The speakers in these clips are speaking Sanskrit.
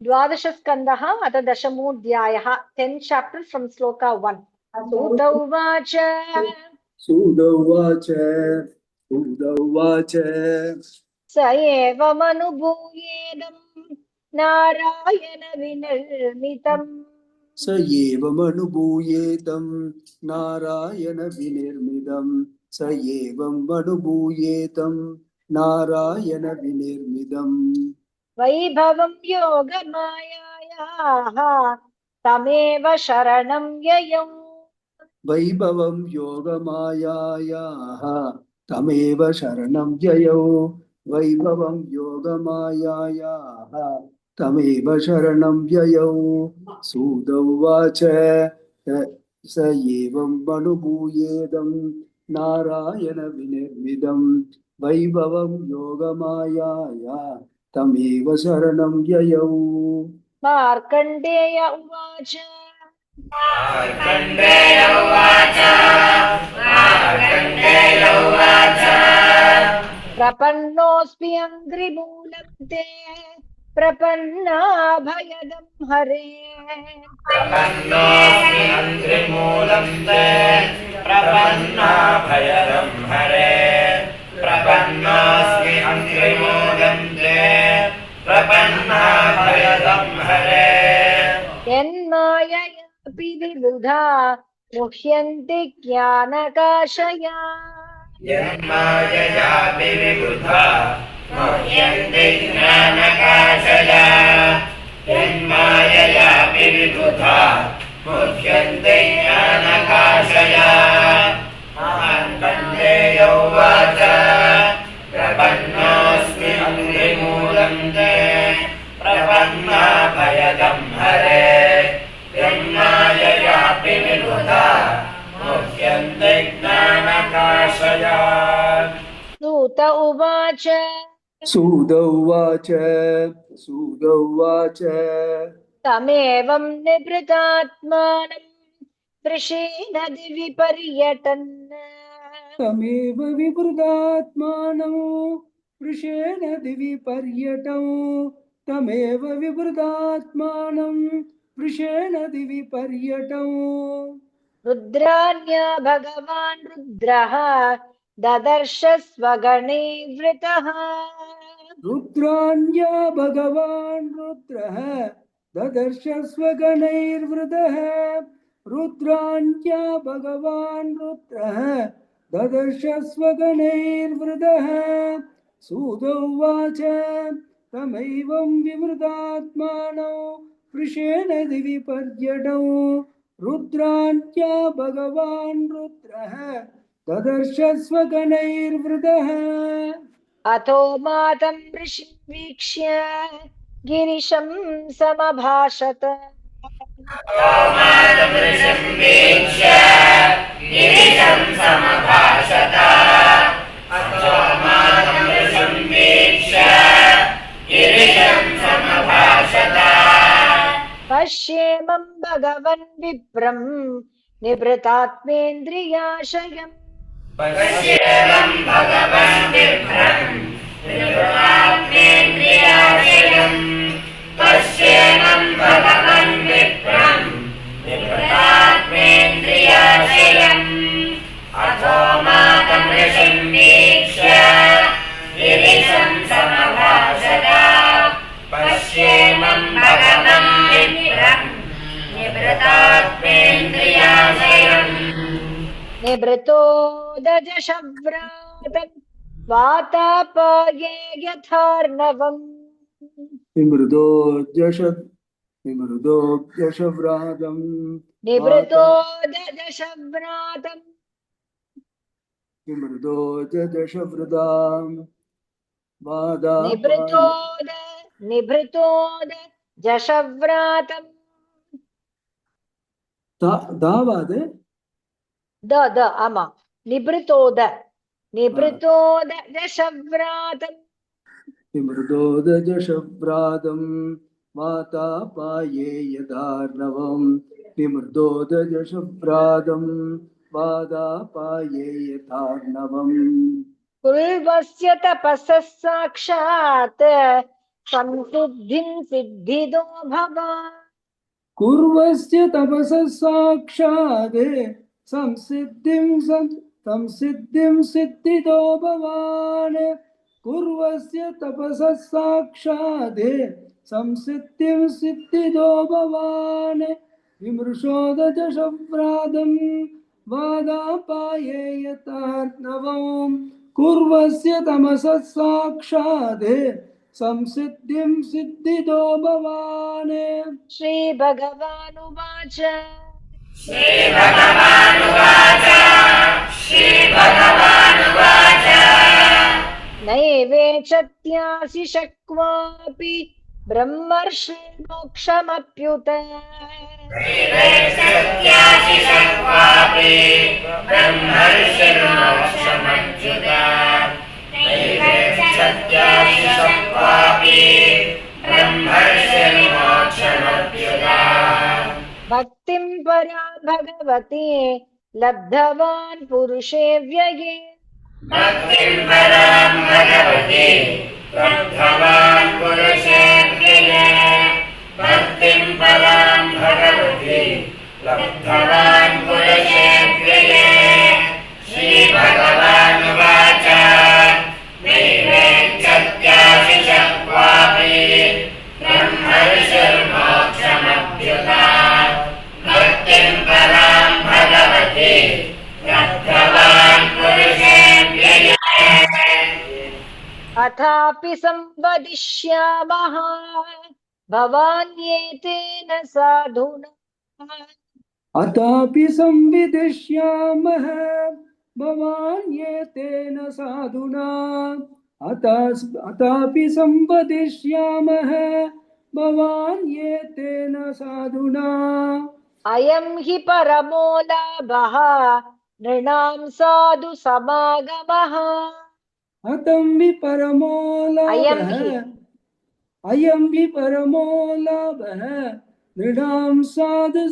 द्वादशस्कन्धः अथ दशमोऽध्यायः 10th chapter from श्लोका 1. सूत उवाच स एवमनुभूयेदं नारायण विनिर्मितम् वैभवं योगमायायाः तमेव शरणं ययौ सूत उवाच स एवमनुभूयेदं नारायण विनिर्मितं वैभवं योगमायाया तमेव शरणं ययौ मार्कण्डेय उवाच प्रपन्नोऽस्मि अङ्घ्रिमूलं ते प्रपन्नाभयदं हरे यन्माययापि विबुधा मुह्यन्ति ज्ञानकाशया मार्कण्डेय उवाच प्रपन्नोऽस्मि अङ्घ्रिमूलं ते प्रपन्नाभयदं हरे यन्माययापि विबुधा मुह्यन्ते ज्ञानकाशया सूत उवाच तमेवं निभृतात्मानं वृषीणदि विपर्यटन् तमेव विवृतात्मानं वृषेण दिवि पर्यटौ तमेव विवृतात्मानं वृषेण दिवि पर्यटौ रुद्राज्ञा भगवान् रुद्रः ददर्श स्वगणैर्वृतः रुद्रान्या भगवान् रुद्रः ददर्श स्वगणैर्वृतः रुद्रान्या भगवान् रुद्रः ददर्श स्वगणैर्वृतः सूत उवाच तमैवं विवृतात्मानौ वृषेण दिवि पर्यटौ रुद्रान्या भगवान् रुद्रः ददर्श स्वगणैर्वृतः अथो मातं ऋषिं वीक्ष्य गिरिशं समभाषत पश्येमं भगवन् विप्रं निभृतात्मेन्द्रियाशयम् अथो मातं ऋषिं वीक्ष्य गिरिशं समभाषत पश्येमं भगवन् विप्रं निभृतात्मेन्द्रियाशयम् निभृतो दजशव्रातं वातापाये यथार्णवम् विमृदोऽद्यशव्रातं निभृतो दजशव्रातं विमृदोऽद्यशव्रतां निभृतो दजशव्रातं दावादे द आमा निभृतो दशव्रातं विमृदोदजशव्रातं वातापाये यदार्णवं विमृदोदजशव्रातं वातापाये यथार्णवम् कुर्वस्य तपसः साक्षात् संसिद्धिं सिद्धिदो भव कुर्वस्य तपसः साक्षात् संसिद्धिं सिद्धिदो भवान् कुर्वस्य तपसः साक्षात् संसिद्धिं सिद्धिदो भवान् विमृशोदशव्रादं वादापाये यथार्णवं कुर्वस्य तमसः साक्षात् संसिद्धिं सिद्धिदो भवान् श्रीभगवानुवाच श्रीभगवानुवाच नैवेच्छत्यासि शक्वापि ब्रह्मर्षिर्मोक्षमप्युत नैवेच्छत्यासि शक्वापि ब्रह्मर्षिर्मोक्षमच्युत नैवेच्छत्यासि शक्वापि ब्रह्मर्षिर्मोक्षमप्युत भक्तिं परा भगवते लब्धवान् पुरुषे व्यये भक्तिं परां भगवति लब्धवान् पुरुषे व्यये भक्तिं परां भगवति लब्धवान् पुरुषे व्यये श्रीभगवानुवाच नैवेच्छत्यासि शक्वापि ब्रह्मर्षिर्मोक्षमप्युत भक्तिं परां भगवति लब्धवान् पुरुषे व्यये अथापि संवदिष्यामः भवान्येतेन साधुना अथापि संविदिष्यामः भवान्येतेन साधुना अथापि संवदिष्यामः भवान्येतेन साधुना अयं हि परमो लाभः नृणां साधु समागमः अतं हि परमो लाभः अयं हि परमो लाभः नृणां साधु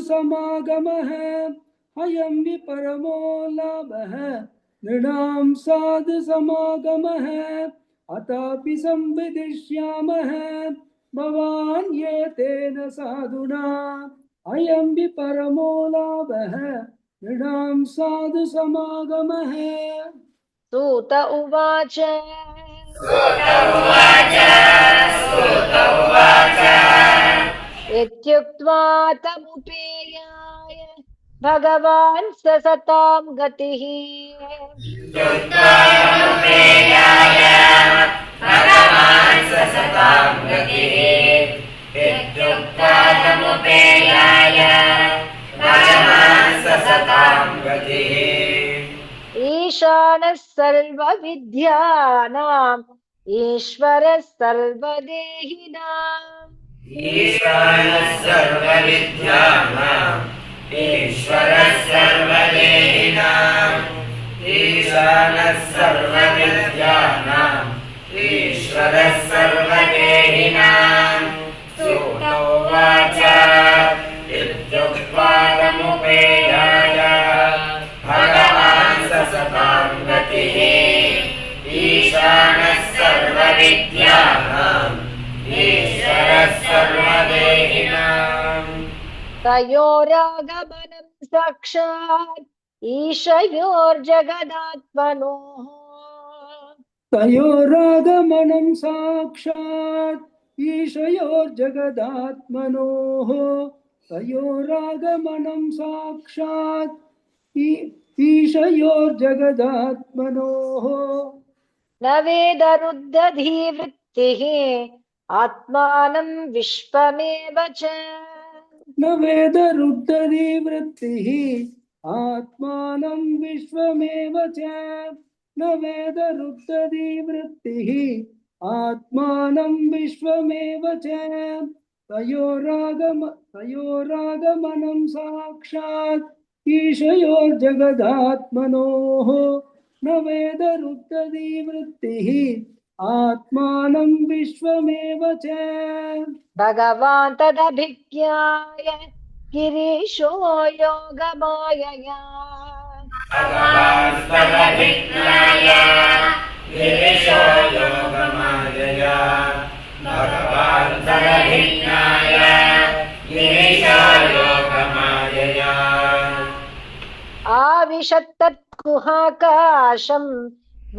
समागमः अयं हि परमो लाभः नृणां साधु समागमः अथापि संविदिष्यामः भवान्येतेन साधुना अयं हि परमो लाभः नृणां साधु समागमः सूत उवाच इत्युक्त्वा तमुपेयाय भगवान् ससतां गतिः भगवान् ससतां गतिः इत्युक्त्वा तमुपेयाय भगवान् ससतां गतिः ईशानः सर्वविद्यानाम् ईश्वरः सर्वदेहिनाम् ईशानः सर्वविद्यानाम् ईश्वरः सर्वदेहिनाम् ईशानः सर्वविद्यानाम् ईश्वरः सर्वदेहिनाम् सूत उवाच इत्युक्त्वा तमुपेयाय भगवान् ससतां गतिः ईशानः सर्वविद्यानाम् ईश्वरः सर्वदेहिनाम् तयोरागमनं साक्षात् ईशयोर्जगदात्मनोः तयोरागमनं साक्षात् ईशयोर्जगदात्मनोः तयोरागमनं साक्षात् ईशयोर्जगदात्मनोः न वेदरुद्धधीवृत्तिः आत्मानं विश्वमेव च न वेदरुद्धधीवृत्तिः आत्मानं विश्वमेव च न वेदरुद्धधीवृत्तिः आत्मानं विश्वमेव च तयोरागमनं साक्षात् ईशयोर्जगदात्मनोः न वेदरुद्धधीवृत्तिः आत्मानं विश्वमेव च भगवान् तदभिज्ञाय गिरीशो योगमायया भगवान् तदभिज्ञाय गिरीशो योगमायया आविशत्तत्कुहाकाशं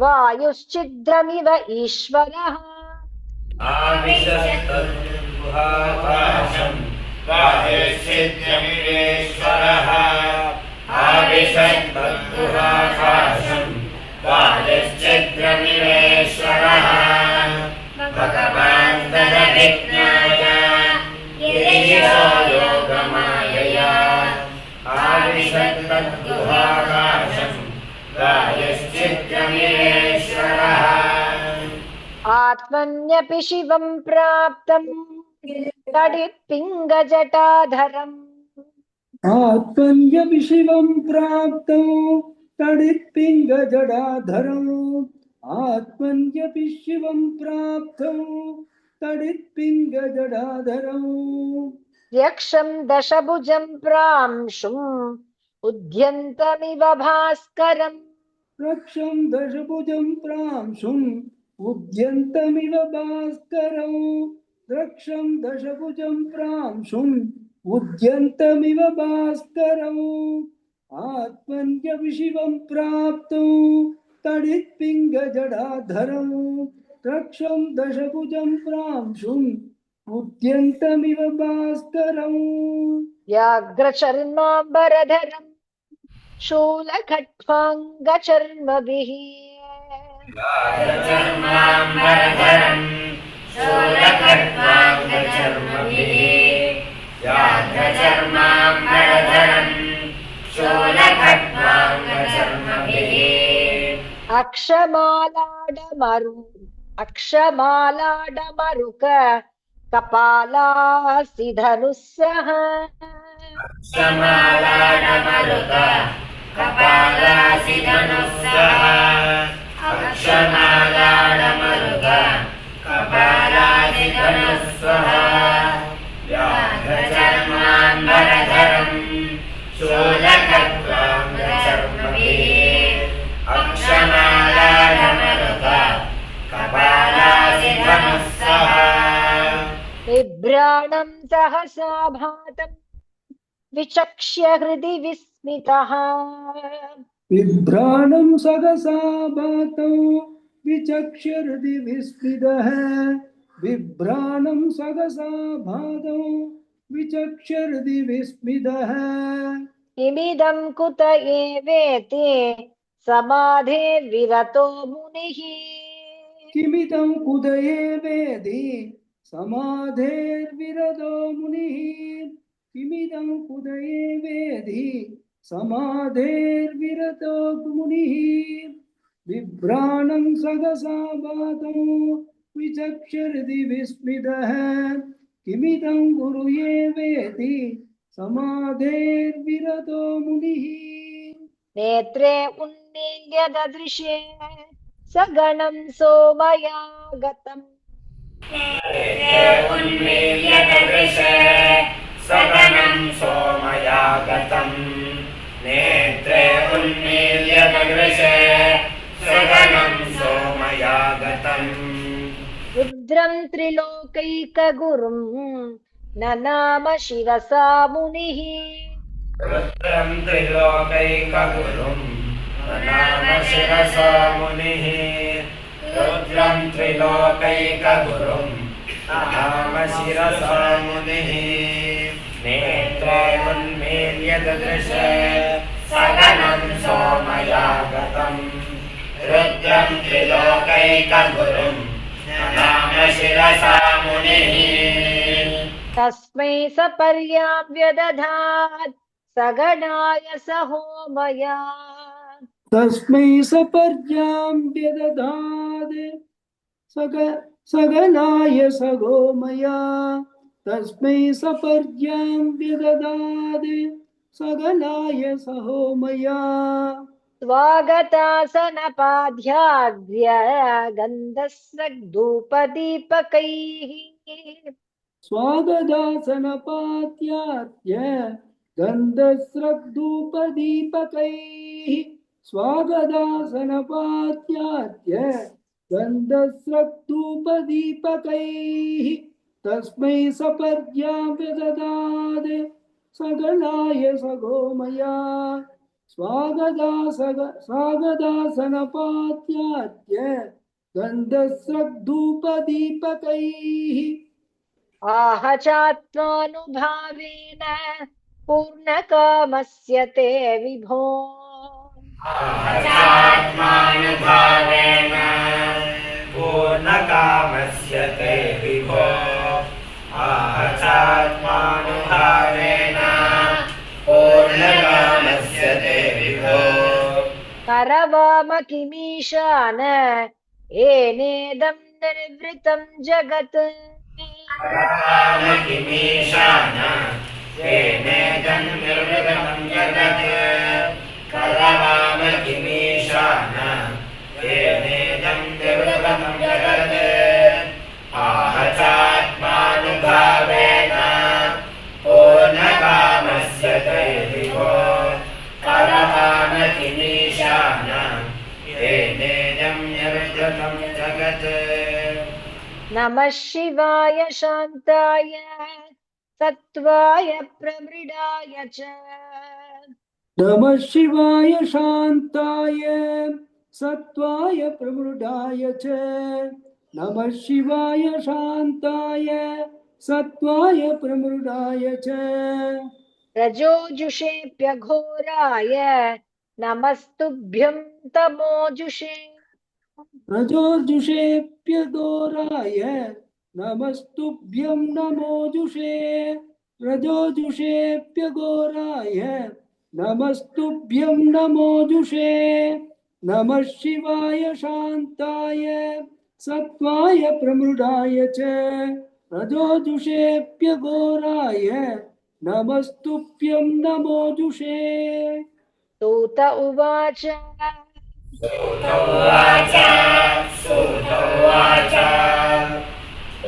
वायुश्चिद्रमिव ईश्वरः आविशत्तद्गुहाकाशं वायुश्चिद्रमिवेश्वरः आविशत्तद्गुहाकाशं वायुश्चिद्रमिवेश्वरः भगवान् तदभिज्ञाय गिरिशो योगमायया आविशत्तद्गुहाकाशं वायुश्चिद्रमिवेश्वरः आत्मन्यपि शिवं प्राप्तं तडित्पिङ्गजटाधरम् आत्मन्यपि शिवं प्राप्तौ तडित्पिङ्गजटाधरम् आत्मन्यपि शिवं प्राप्तौ तडित्पिङ्गजटाधरम् यक्षं दशभुजं प्रांशुम् उद्यन्तमिव भास्करम् रक्षं दशभुजं प्रांशुम् उद्यन्तमिव भास्करौ रक्षं दशभुजं प्रांशुम् उद्यन्तमिव भास्करौ आत्मन्यपि शिवं प्राप्तौ तडित्पिङ्गजटाधरौ रक्षं दशभुजं प्रांशुम् उद्यन्तमिव भास्करौ व्याघ्रचर्माम्बरधरम् शूलखट्वाङ्गचर्मभिः व्याघ्रचर्माम्बरधरं शूलखट्वाङ्गचर्मभिः व्याघ्रचर्माम्बरधरं शूलखट्वाङ्गचर्मभिः अक्षमालाडमरुक कपालासि धनुस्सः अक्षमालाडमरुक कपालासि धनुस्सः अक्षमालाडमरुक कपालासि धनुस्सः व्याघ्रचर्माम्बरधरं शूलखट्वाङ्गचर्मभिः अक्षमालाडमरुक कपालासि धनुस्सः बिभ्राणं सहसा भातं विचक्ष्य हृदि विस्मितः बिभ्राणं सहसा भातौ विचक्ष्य हृदि विस्मितः बिभ्राणं सहसा भातौ विचक्ष्य हृदि विस्मितः इमिदं कुत एवेति समाधे विरतो मुनिः किमिदं कुतये वेदि समाधेर्विरतो मुनिः किमिदं कुतये वेदि समाधेर्विरतो मुनिः बिभ्राणं सहसा भातौ विचक्ष्य हृदि विस्मितः किमिदं कुरुये वेति समाधेर्विरतो मुनिः नेत्रे उन्मील्य ददृशे सगणं सोमया गतम् उन्मील्य ददृशे सगणं सोमया गतम् नेत्रे उन्मील्य ददृशे सगणं सोमया गतम् रुद्रं त्रिलोकैकगुरुं ननाम शिरसा मुनिः रुद्रं त्रिलोकैकगुरुं ननाम शिरसा मुनिः रुद्रं त्रिलोकैकगुरुं ननाम शिरसा मुनिः नेत्रे उन्मील्य ददृशे सगणं सोमया गतम् रुद्रं त्रिलोकैकगुरुं ननाम शिरसा मुनिः तस्मै सपर्यां व्यदधात् सगणाय सहोमया तस्मै सपर्यां व्यदधात् सगनाय सगोमया तस्मै सपर्यां व्यदधात् सगनाय सहोमया स्वागतासनपाध्याद्य गन्धस्रग्धूपदीपकैः स्वागतासनपात्याद्य गन्धस्रग्धूपदीपकैः स्वागतासनपात्याद्य गन्धस्रग्धूपदीपकैः तस्मै सपर्यां व्यदधात् सगणाय सगोमया स्वागदासनपात्याद्य गन्धस्रग्धूपदीपकैः आहचात्मानुभावेन पूर्णकामस्य ते विभो आहचात्मानुभावेन पूर्णकामस्य ते विभो आहचात्मानुभावेन पूर्णकामस्य ते विभो करवाम किमीशान येनेदं निर्वृतं जगत् करवाम किमीशान येनेदं निर्वृतं जगत् करवाम किमीशान येनेदं निर्वृतं जगत् आहचात्मानुभावेन पूर्णकामस्य ते विभो करवाम किमीशान येनेदं निर्वृतं जगत् नमः शिवाय शान्ताय सत्त्वाय प्रमृडाय च नमः शिवाय शान्ताय सत्त्वाय प्रमृडाय च नमः शिवाय शान्ताय सत्त्वाय प्रमृडाय च रजोजुषेऽप्यघोराय नमस्तुभ्यं तमोजुषे रजोजुषेऽप्यघोराय नमस्तुभ्यं नमोजुषे रजोजुषेऽप्यघोराय नमस्तुभ्यं नमोजुषे नमः शिवाय शान्ताय सत्त्वाय प्रमृडाय च रजोजुषेऽप्यघोराय नमस्तुभ्यं नमोजुषे सूत उवाच सूत उवाच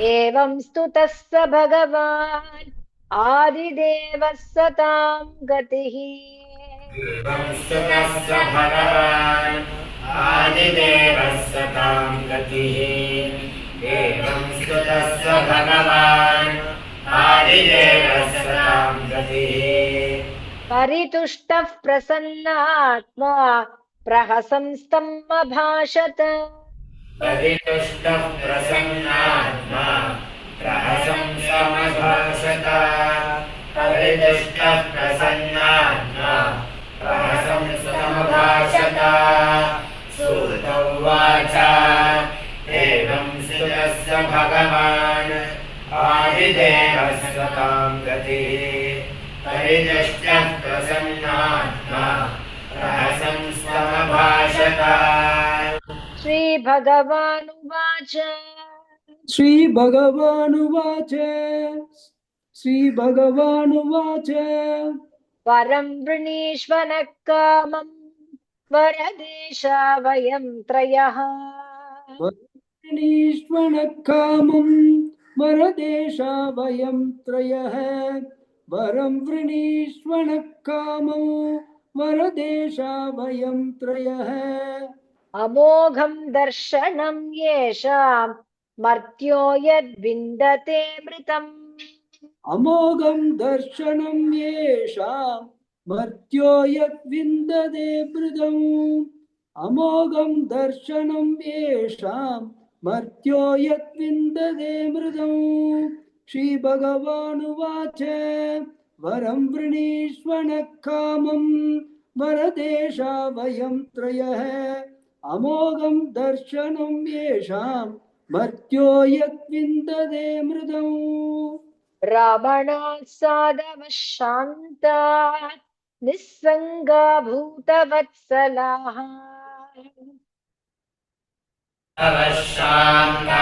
एवं स्तुतः स भगवान् आदिदेवः सतां गतिः एवं स्तुतः स भगवान् आदिदेवः सतां गतिः एवं स्तुतः स भगवान् आदिदेवः सतां गतिः परितुष्टः प्रसन्नात्मा प्रहसंस्तम् अभाषत परितुष्टः प्रसन्नात्मा प्रहसंस्तमभाषत परितुष्टः प्रसन्नात्मा प्रहसंस्तमभाषत सूत उवाच एवं स्तुतः स भगवान् आदिदेवः सतां गतिः परितुष्टः प्रसन्नात्मा प्रहसंस्तमभाषत श्रीभगवानुवाच श्रीभगवानुवाच वरं वृणीष्व नः कामं वरदेशा वयं त्रयः वृणीष्वनकामं वरदेशा वयं त्रयः वरं वृणीष्वनकामं वरदेशा वयं त्रयः अमोघं दर्शनं येषां मर्त्यो यद्विन्दते मृतम् अमोघं दर्शनं येषां मर्त्यो यद्विन्दते मृतम् अमोघं दर्शनं येषां मर्त्यो यद्विन्दते मृतम् श्रीभगवानुवाच वरं वृणीष्वनकामं वरदेशा वयं त्रयः अमोघं दर्शनं येषां मर्त्यो यद्विन्दते मृतम् रावणात् साधवः शान्ताः निस्सङ्गा भूतवत्सलाः शान्ता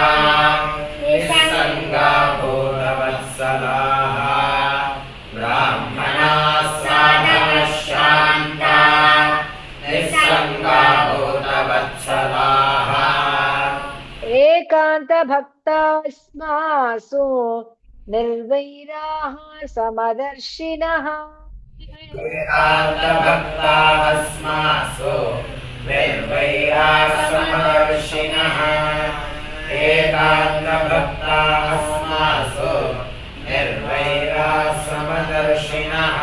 निस्सङ्गा भूतवत्सलाः ब्राह्मणाः साधवः शान्ता निस्सङ्गा भूतवत्सलाः एकान्तभक्ता स्मासु निर्वैराः समदर्शिनः एकान्तभक्ताः स्मासु निर्वैराः समदर्शिनः एकान्तभक्ताः स्मासु निर्वैराः समदर्शिनः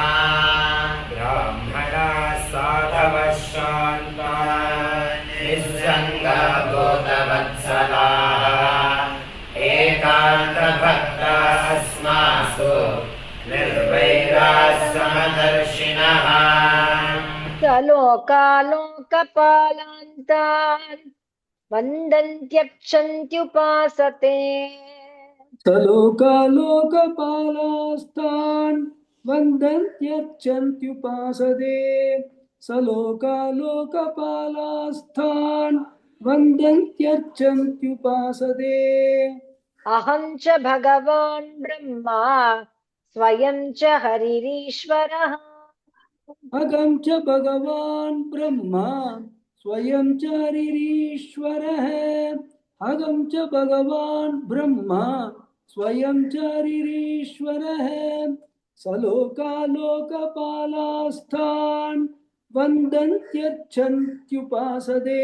ब्राह्मणाः साधवः लोकालोकपालान्तान् वन्दन्त्यर्चन्त्युपासते सलोकालोकपालास्तान् वन्दन्त्यर्चन्त्युपासते सलोकालोकपालास्तान् वन्दन्त्यर्चन्त्युपासते अहं च भगवान् ब्रह्मा स्वयं च हरिरीश्वरः अहं च भगवान् ब्रह्मा स्वयं च हरिरीश्वरः अहं च भगवान् ब्रह्मा स्वयं च हरिरीश्वरः सलोकालोकपालास्तान् वन्दन्त्यर्चन्त्युपासते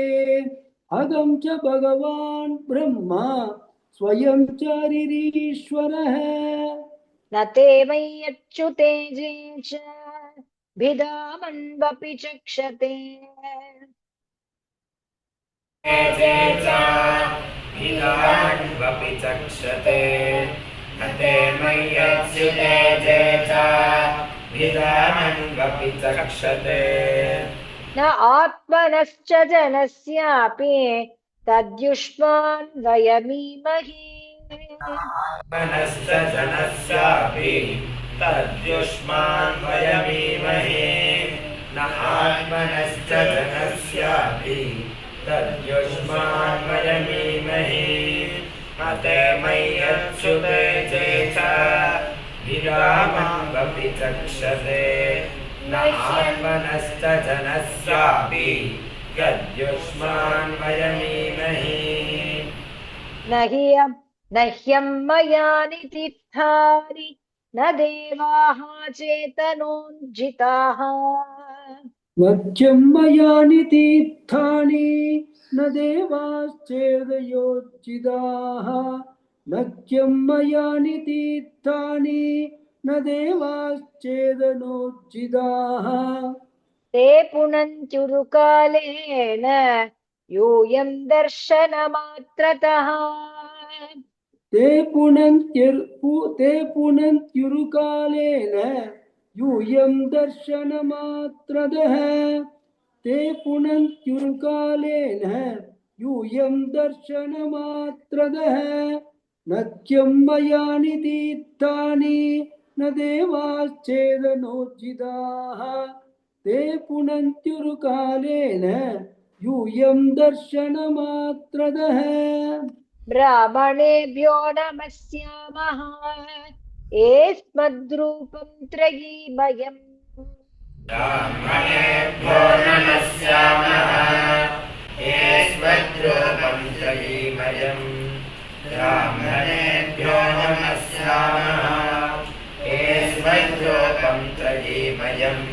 अहं च भगवान् ब्रह्मा स्वयं च हरिरीश्वरः न ते वै अच्युते जे च भिदामन्वपि चक्षते जे च भिदामन्वपि चक्षते न ते मय्यच्युते जे च भिदामन्वपि चक्षते न आत्मनश्च जनस्यापि तद्युष्मान्वयमीमहि मनश्च जनस्यापि तद्युष्मान्वयमीमहे न आत्मनश्च जनस्यापि तद्युष्मान्वयमीमहे न ते मय्यच्युते जे च भिदामन्वपि चक्षते न आत्मनश्च जनस्यापि तद्युष्मान्वयमीमहे न ह्यं मया नितीर्थानि न देवाः चेतनोज्झिताः मध्यं मयानि तीर्थानि न देवाश्चेदयोज्जिताः मध्यं मयानि तीर्थानि न देवाश्चेदनोज्जिताः ते पुनन्त्युरुकालेन यूयं दर्शनमात्रतः ते पुनन्त्युरुकालेन यूयं दर्शनमात्रतः ते पुनन्त्युरुकालेन यूयं दर्शनमात्रतः नत्यं मयानि तीर्थानि न देवाश्चेदनोज्जिताः ते पुनन्त्युरुकालेन यूयं दर्शनमात्रतः ब्राह्मणेभ्यो नमस्यामः एस्मद्रूपं त्रयीमयम् ब्राह्मणेभ्यो नमस्यामः एस्मद्रूपं त्रयीमयम् ब्राह्मणेभ्यो नमस्यामः एस्मद्रूपं त्रयीमयम्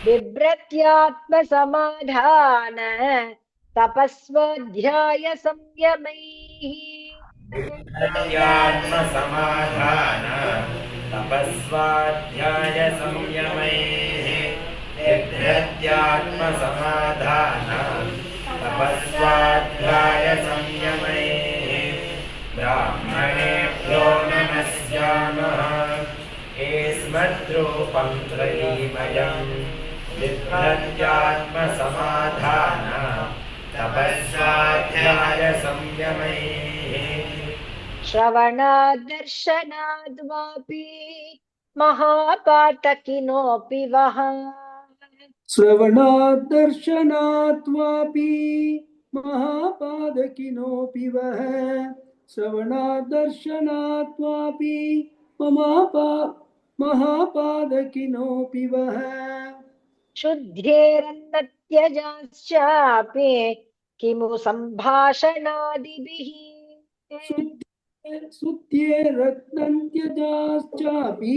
बिभ्रत्यात्मसमाधान तपस्वाध्याय संयमैः बिभ्रत्यात्मसमाधान तपस्वाध्याय संयमैः बिभ्रत्यात्मसमाधान तपस्वाध्याय संयमैः ब्राह्मणेभ्यो नमस्यामः एस्मद्रूपं त्रयीमयम् बिभ्रत्यात्मसमाधान तपस्वाध्याय संयमैः श्रवणाद् वापि महापातकिनोऽपि वः श्रवणात् दर्शनात् वापि महापादकिनोऽपि वः श्रवणात् दर्शनात् वापि महापादकिनोऽपि वः शुद्धेरन्नत्यजाश्चापि किमु सम्भाषणादिभिः सुत्ये रत्नन्त्यजाश्चापि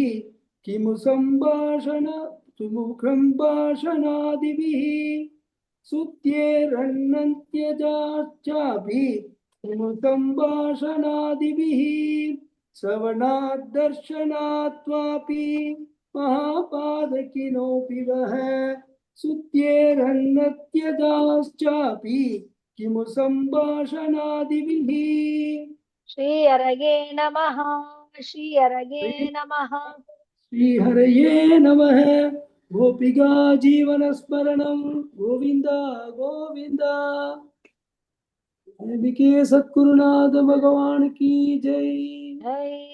किमु सम्भाषणादिभिः सुत्येरन्नन्त्यजाश्चापि किमु सम्भाषणादिभिः श्रवणात् दर्शनात् वापि महापादकिनोऽपि वः सुत्येरन्नत्यजाश्चापि किमु सम्भाषणादिभिः श्रीहरये नमः श्रीहरये नमः श्रीहरये नमः गोपिका जीवन स्मरणं गोविंद गोविंद। सद्गुरुनाथ भगवान की जय। जय।